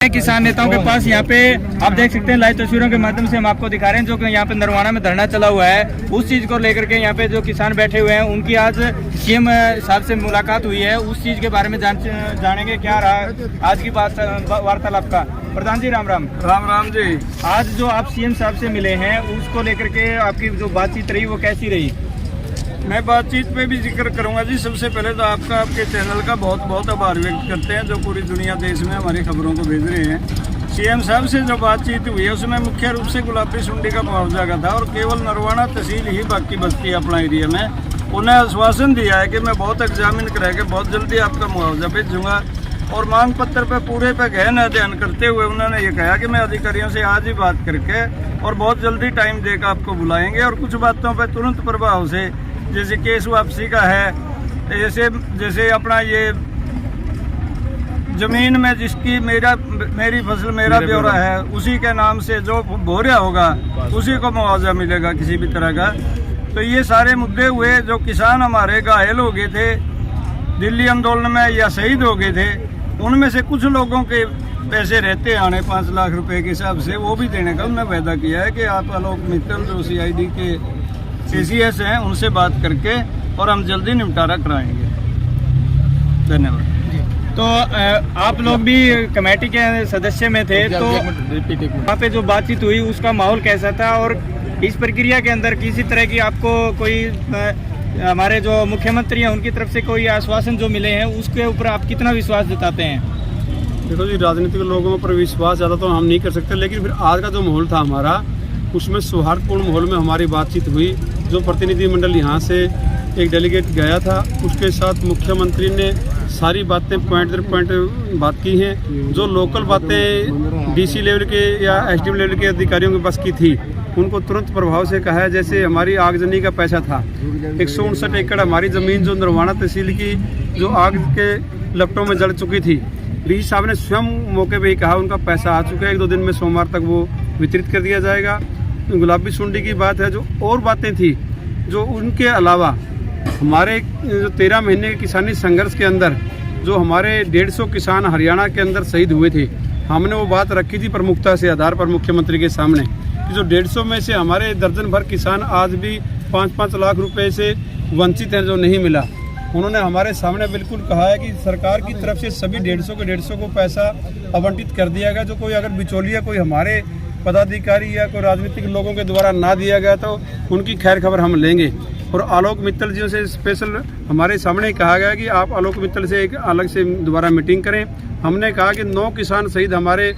किसान नेताओं के पास यहाँ पे आप देख सकते हैं, लाइव तस्वीरों के माध्यम से हम आपको दिखा रहे हैं जो कि यहाँ पे नरवाना में धरना चला हुआ है। उस चीज को लेकर के यहाँ पे जो किसान बैठे हुए हैं उनकी आज सीएम साहब से मुलाकात हुई है। उस चीज के बारे में जानेंगे क्या रहा आज की वार्तालाप का। प्रधान जी राम राम। राम राम जी। आज जो आप सीएम साहब से मिले हैं उसको लेकर के आपकी जो बातचीत रही वो कैसी रही? मैं बातचीत पे भी जिक्र करूंगा जी। सबसे पहले तो आपके चैनल का बहुत बहुत आभार व्यक्त करते हैं जो पूरी दुनिया देश में हमारी खबरों को भेज रहे हैं। सीएम साहब से जो बातचीत हुई है उसमें मुख्य रूप से गुलाबी सुंडी का मुआवजा का था और केवल नरवाना तहसील ही बाकी बचती है अपना एरिया में। उन्हें आश्वासन दिया है कि मैं बहुत एग्जामिन करा के बहुत जल्दी आपका मुआवजा भेजूंगा और मांग पत्र पे पूरे पे गहन अध्ययन करते हुए उन्होंने ये कहा कि मैं अधिकारियों से आज ही बात करके और बहुत जल्दी टाइम देकर आपको बुलाएंगे और कुछ बातों पर तुरंत प्रभाव से जैसे केस वापसी का है, जैसे अपना ये जमीन में जिसकी मेरी फसल मेरा ब्यौरा है उसी के नाम से जो भोरिया होगा उसी को मुआवजा मिलेगा किसी भी तरह का। तो ये सारे मुद्दे हुए। जो किसान हमारे घायल हो गए थे दिल्ली आंदोलन में या शहीद हो गए थे उनमें से कुछ लोगों के पैसे रहते आने 5 लाख रुपए के हिसाब से वो भी देने का उन्होंने वायदा किया है कि आप आलोक मित्तल जो CID के CCS हैं उनसे बात करके और हम जल्दी निपटारा कराएंगे। धन्यवाद। तो आप लोग भी कमेटी के सदस्य में थे तो वहाँ पे जो बातचीत हुई उसका माहौल कैसा था और इस प्रक्रिया के अंदर किसी तरह की आपको कोई हमारे जो मुख्यमंत्री हैं उनकी तरफ से कोई आश्वासन जो मिले हैं उसके ऊपर आप कितना विश्वास जताते हैं? देखो जी, राजनीतिक लोगों पर विश्वास ज़्यादा तो हम नहीं कर सकते, लेकिन फिर आज का जो माहौल था हमारा उसमें सौहार्दपूर्ण माहौल में हमारी बातचीत हुई। जो प्रतिनिधि मंडल यहाँ से एक डेलीगेट गया था उसके साथ मुख्यमंत्री ने सारी बातें पॉइंट दर पॉइंट बात की हैं। जो लोकल बातें DC लेवल के या SDM लेवल के अधिकारियों के पास की थी उनको तुरंत प्रभाव से कहा है। जैसे हमारी आगजनी का पैसा था 159 एकड़ हमारी ज़मीन जो नरवाना तहसील की जो आग के लपटों में जल चुकी थी, DC साहब ने स्वयं मौके पर ही कहा उनका पैसा आ चुका है, 1-2 दिन में सोमवार तक वो वितरित कर दिया जाएगा। गुलाबी सुंडी की बात है, जो और बातें थी जो उनके अलावा हमारे जो 13 महीने के किसानी संघर्ष के अंदर जो हमारे 150 किसान हरियाणा के अंदर शहीद हुए थे, हमने वो बात रखी थी प्रमुखता से आधार पर मुख्यमंत्री के सामने कि जो 150 में से हमारे दर्जन भर किसान आज भी 5-5 लाख रुपए से वंचित हैं जो नहीं मिला। उन्होंने हमारे सामने बिल्कुल कहा है कि सरकार की तरफ से सभी 150 के 150 को पैसा आवंटित कर दिया गया। जो कोई अगर बिचौलिया कोई हमारे पदाधिकारी या कोई राजनीतिक लोगों के द्वारा ना दिया गया तो उनकी खैर खबर हम लेंगे। और आलोक मित्तल जी से स्पेशल हमारे सामने कहा गया कि आप आलोक मित्तल से एक अलग से दोबारा मीटिंग करें। हमने कहा कि 9 किसान शहीद हमारे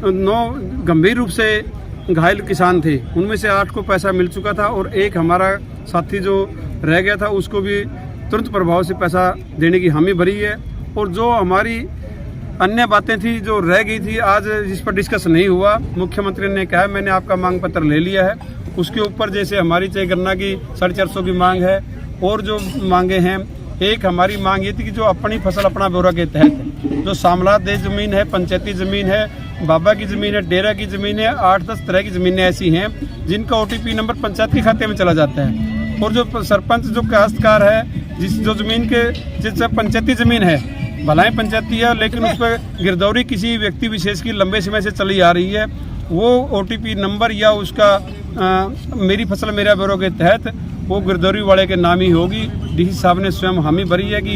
9 गंभीर रूप से घायल किसान थे, उनमें से 8 को पैसा मिल चुका था और एक हमारा साथी जो रह गया था उसको भी तुरंत प्रभाव से पैसा देने की हामी भरी है। और जो हमारी अन्य बातें थी जो रह गई थी आज जिस पर डिस्कस नहीं हुआ, मुख्यमंत्री ने कहा मैंने आपका मांग पत्र ले लिया है। उसके ऊपर जैसे हमारी चाहे गन्ना की 450 की मांग है और जो मांगे हैं, एक हमारी मांग ये थी कि जो अपनी फसल अपना ब्यौरा के तहत जो सामलात दे जमीन है, पंचायती जमीन है, बाबा की जमीन है, डेरा की जमीन है, 8-10 तरह की जमीनें ऐसी हैं जिनका OTP नंबर पंचायत के खाते में चला जाता है। और जो सरपंच जो काश्तकार है जो जमीन के जिस पंचायती जमीन है भलाई पंचायती है लेकिन उस पर गिरदौरी किसी व्यक्ति विशेष की लंबे समय से चली आ रही है, वो OTP नंबर या उसका मेरी फसल मेरा ब्यौरा के तहत वो गिरदौरी वाले के नाम ही होगी। DC साहब ने स्वयं हामी भरी है कि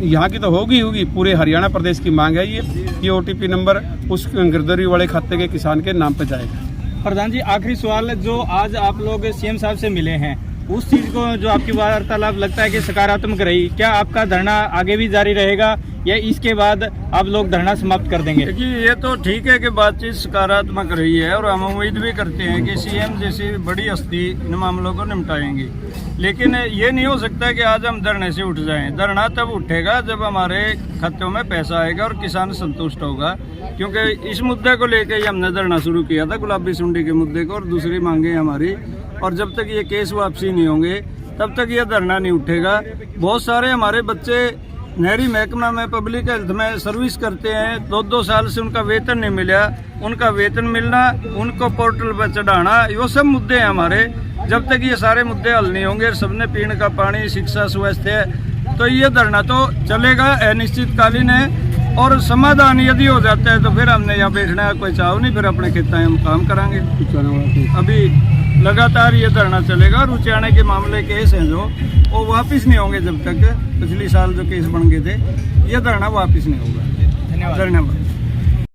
यहाँ की तो होगी पूरे हरियाणा प्रदेश की मांग है ये OTP नंबर उस गिरदौरी वाले खाते के किसान के नाम पर जाएगा। प्रधान जी, आखिरी सवाल, जो आज आप लोग CM साहब से मिले हैं उस चीज को जो आपकी वार्तालाप लगता है कि सकारात्मक रही, क्या आपका धरना आगे भी जारी रहेगा या इसके बाद आप लोग धरना समाप्त कर देंगे? देखिए, ये तो ठीक है कि बातचीत सकारात्मक रही है और हम उम्मीद भी करते हैं कि CM जैसी बड़ी हस्ती इन मामलों को निपटाएंगी। लेकिन ये नहीं हो सकता कि आज हम धरने से उठ जाएं। धरना तब उठेगा जब हमारे खातों में पैसा आएगा और किसान संतुष्ट होगा, क्योंकि इस मुद्दे को लेकर ही हमने धरना शुरू किया था, गुलाबी सुंडी के मुद्दे को। और दूसरी मांगे हमारी, और जब तक ये केस वापसी नहीं होंगे तब तक ये धरना नहीं उठेगा। बहुत सारे हमारे बच्चे नहरी महकमा में पब्लिक हेल्थ में सर्विस करते हैं, 2-2 साल से उनका वेतन नहीं मिला, उनका वेतन मिलना, उनको पोर्टल पर चढ़ाना, ये सब मुद्दे हैं हमारे। जब तक ये सारे मुद्दे हल नहीं होंगे, सबने पीने का पानी, शिक्षा, स्वास्थ्य, तो ये धरना तो चलेगा, अनिश्चितकालीन है। और समाधान यदि हो जाता है तो फिर हमने यहाँ बैठना है, कोई चाव नहीं, फिर अपने खेत में हम काम कराएंगे। अभी लगातार ये धरना चलेगा और उचाने के मामले केस हैं जो वो वापस नहीं होंगे जब तक पिछली साल जो केस बन गए थे, ये धरना वापस नहीं होगा। धन्यवाद। धन्यवाद।